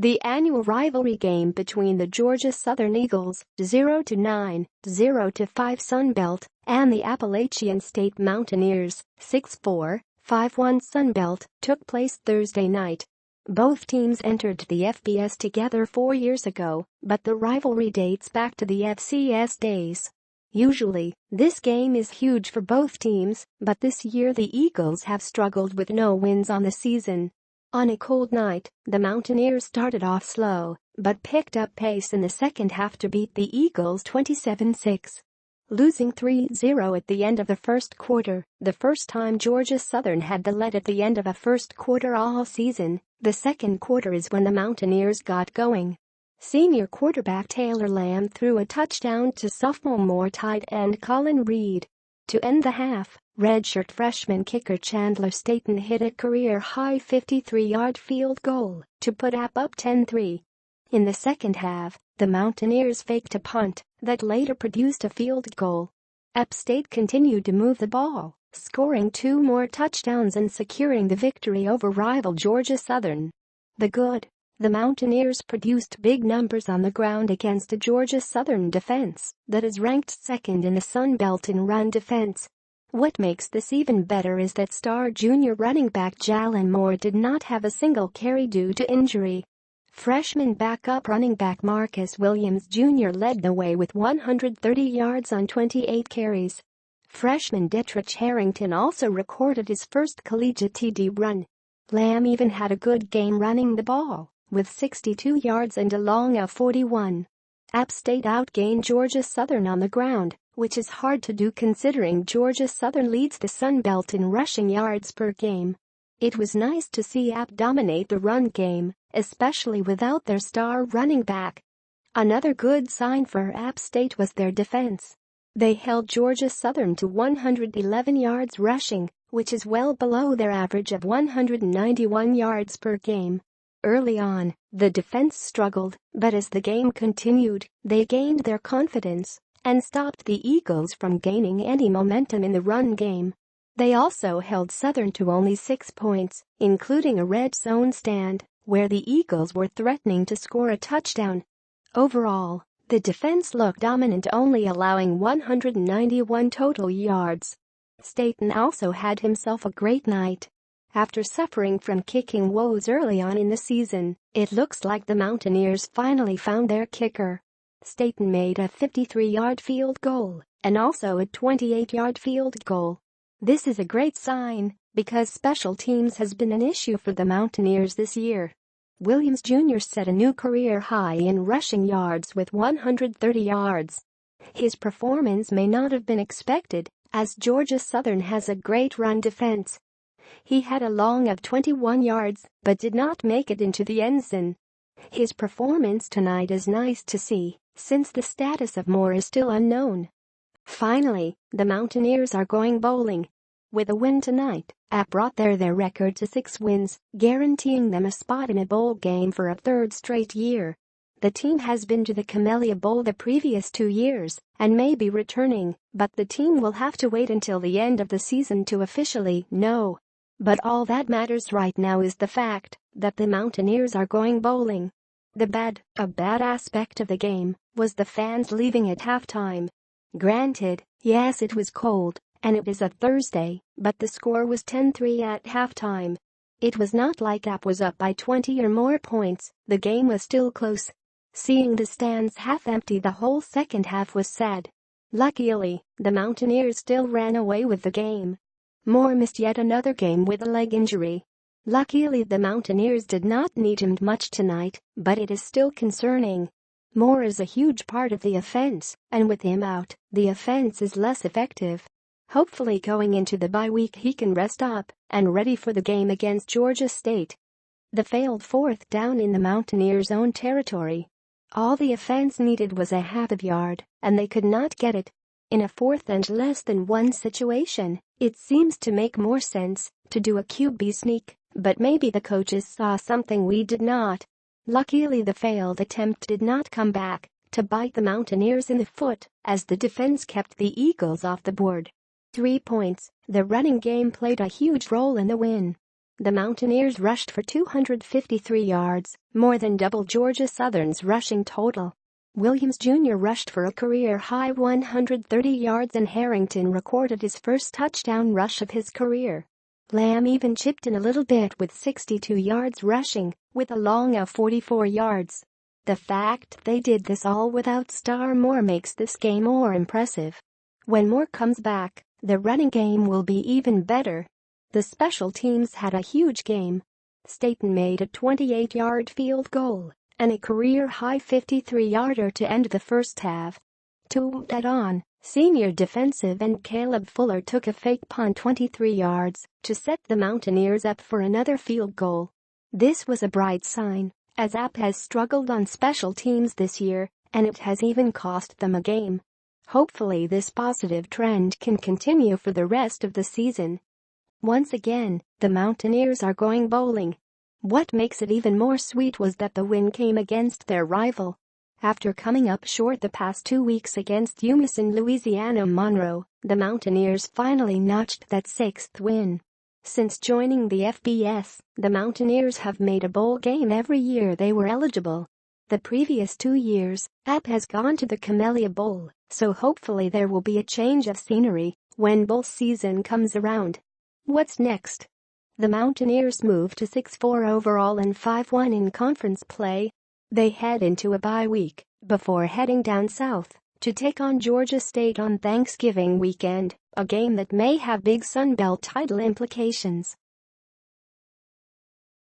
The annual rivalry game between the Georgia Southern Eagles, 0-9, 0-5 Sunbelt, and the Appalachian State Mountaineers, 6-4, 5-1 Sunbelt, took place Thursday night. Both teams entered the FBS together 4 years ago, but the rivalry dates back to the FCS days. Usually, this game is huge for both teams, but this year the Eagles have struggled with no wins on the season. On a cold night, the Mountaineers started off slow, but picked up pace in the second half to beat the Eagles 27-6. Losing 3-0 at the end of the first quarter, the first time Georgia Southern had the lead at the end of a first quarter all season. The second quarter is when the Mountaineers got going. Senior quarterback Taylor Lamb threw a touchdown to sophomore tight end Colin Reed. To end the half, redshirt freshman kicker Chandler Staten hit a career-high 53-yard field goal to put App up 10-3. In the second half, the Mountaineers faked a punt that later produced a field goal. App State continued to move the ball, scoring 2 more touchdowns and securing the victory over rival Georgia Southern. The Mountaineers produced big numbers on the ground against a Georgia Southern defense that is ranked second in the Sun Belt in run defense. What makes this even better is that star junior running back Jalen Moore did not have a single carry due to injury. Freshman backup running back Marcus Williams Jr. led the way with 130 yards on 28 carries. Freshman Detrich Harrington also recorded his first collegiate TD run. Lamb even had a good game running the ball, with 62 yards and a long of 41. App State outgained Georgia Southern on the ground, which is hard to do considering Georgia Southern leads the Sun Belt in rushing yards per game. It was nice to see App dominate the run game, especially without their star running back. Another good sign for App State was their defense. They held Georgia Southern to 111 yards rushing, which is well below their average of 191 yards per game. Early on, the defense struggled, but as the game continued, they gained their confidence and stopped the Eagles from gaining any momentum in the run game. They also held Southern to only 6 points, including a red zone stand, where the Eagles were threatening to score a touchdown. Overall, the defense looked dominant, only allowing 191 total yards. Staten also had himself a great night. After suffering from kicking woes early on in the season, it looks like the Mountaineers finally found their kicker. Staten made a 53-yard field goal and also a 28-yard field goal. This is a great sign because special teams has been an issue for the Mountaineers this year. Williams Jr. set a new career high in rushing yards with 130 yards. His performance may not have been expected, as Georgia Southern has a great run defense. He had a long of 21 yards but did not make it into the end zone. His performance tonight is nice to see, since the status of Moore is still unknown. Finally, the Mountaineers are going bowling. With a win tonight, App brought their record to 6 wins, guaranteeing them a spot in a bowl game for a 3rd straight year. The team has been to the Camellia Bowl the previous 2 years and may be returning, but the team will have to wait until the end of the season to officially know. But all that matters right now is the fact that the Mountaineers are going bowling. A bad aspect of the game was the fans leaving at halftime. Granted, yes, it was cold, and it is a Thursday, but the score was 10-3 at halftime. It was not like App was up by 20 or more points, the game was still close. Seeing the stands half empty the whole second half was sad. Luckily, the Mountaineers still ran away with the game. Moore missed yet another game with a leg injury. Luckily, the Mountaineers did not need him much tonight, but it is still concerning. Moore is a huge part of the offense, and with him out, the offense is less effective. Hopefully going into the bye week he can rest up and ready for the game against Georgia State. The failed 4th down in the Mountaineers' own territory. All the offense needed was a half of yard, and they could not get it. In a 4th and less than 1 situation, it seems to make more sense to do a QB sneak, but maybe the coaches saw something we did not. Luckily, the failed attempt did not come back to bite the Mountaineers in the foot, as the defense kept the Eagles off the board. 3 points, the running game played a huge role in the win. the Mountaineers rushed for 253 yards, more than double Georgia Southern's rushing total. Williams Jr. rushed for a career-high 130 yards and Harrington recorded his first touchdown rush of his career. Lamb even chipped in a little bit with 62 yards rushing, with a long of 44 yards. The fact they did this all without Star Moore makes this game more impressive. When Moore comes back, the running game will be even better. The special teams had a huge game. Staten made a 28-yard field goal and a career-high 53-yarder to end the first half. To add on, senior defensive end Caleb Fuller took a fake punt 23 yards to set the Mountaineers up for another field goal. This was a bright sign, as App has struggled on special teams this year, and it has even cost them a game. Hopefully this positive trend can continue for the rest of the season. Once again, the Mountaineers are going bowling. What makes it even more sweet was that the win came against their rival. After coming up short the past 2 weeks against UMass in Louisiana Monroe, the Mountaineers finally notched that 6th win. Since joining the FBS, the Mountaineers have made a bowl game every year they were eligible. The previous 2 years, App has gone to the Camellia Bowl, so hopefully there will be a change of scenery when bowl season comes around. What's next? The Mountaineers move to 6-4 overall and 5-1 in conference play. They head into a bye week before heading down south to take on Georgia State on Thanksgiving weekend, a game that may have big Sun Belt title implications.